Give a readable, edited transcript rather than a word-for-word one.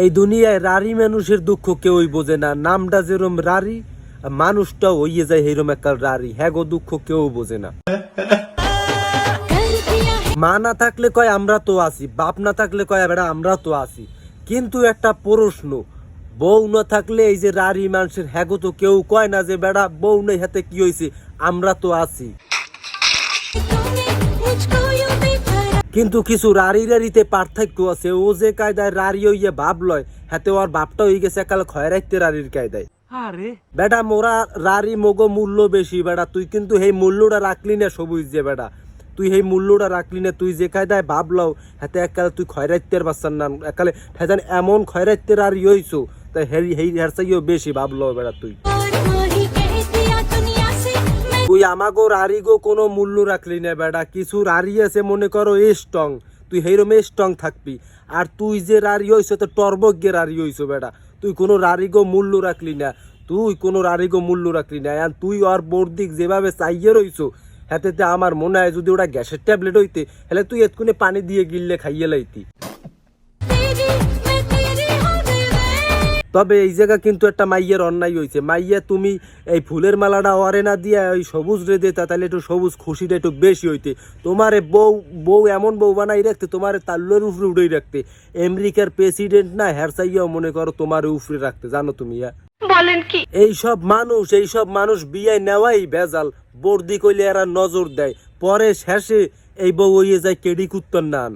এই দুনিয়ায় রারি মানুষের দুঃখ কেউই বোঝে না। নামটা যেরম রারি, মানুষটাও হইয়ে যায় এইরকম একটা রারি। হ্যাঁ গো, দুঃখ কেউ বোঝে না। মা না থাকলে কয় আমরা তো আছি, বাপ না থাকলে কয় বেটা আমরা তো আছি। কিন্তু একটা প্রশ্ন, বউ না থাকলে এই যে রারি মানুষের হ্যাগো তো কেউ কয় না যে বেটা বউ নেই হাতে কি হয়েছে, আমরা তো আছি। কিন্তু কিছু রারি রারিতে পার্থক্য আছে। ও যে কায়দায় রারি হইয়ে ভাব লয়, হাতে ওর বাপটা হয়ে গেছে একাল খয়রাইতে রারির কায়দায়। বেটা মোরা রারি মগো মূল্য বেশি বেটা, তুই কিন্তু এই মূল্যটা রাখলি না সবুজ যে বেটা, তুই এই মূল্যটা রাখলি না। তুই যে কায়দায় ভাবলাও হাতে একালে তুই খয়রাইতের বাচ্চার নাম একালে হেজান এমন খয়রাইতের রারি হইছো, তাই হেই হেরসাইও বেশি ভাবলো বেটা। তুই আমাগো রারি গো কোনো মূল্য রাখলি না বেটা। কিছু রারি আছে মনে করো স্ট্রং, তুই হেরম স্ট্রং থাকবি। আর তুই যে রারি হইছো তো টর্বজ্ঞে রারি হইছো বেটা, তুই কোনো রারি গো মূল্য রাখলি না। তুই কোনো রারি গো মূল্য রাখলি না। আর তুই ওর বর্দিক যেভাবে চাইয়ে রইছো, হাতে আমার মনে হয় যদি ওটা গ্যাসের ট্যাবলেট হইতে হলে তুই এতক্ষণে পানি দিয়ে গিললে খাইয়ে লাইতি। তবে এই জায়গা কিন্তু একটা মাইয়ের অন্যায় হয়েছে। মাইয়া তুমি এই ফুলের মালাটা ওয়ারে না দিয়ে ওই সবুজ রে দিতা, তাহলে একটু সবুজ খুশিটা একটু বেশি হইতে। তোমারে বউ এমন বউ বানাই রাখতে, তোমার তাল্লুর উপরে উঠেই রাখতে। আমেরিকার প্রেসিডেন্ট না হেরসাইয়াও মনে করো তোমার উপরে রাখতে, জানো তুমি? বলেন কি? এইসব মানুষ বিয়ে নেওয়াই ভেজাল। বর্দি কইলে এরা নজর দেয়, পরে শেষে এই বউ হইয়ে যায় কেডি কুত্তর নান।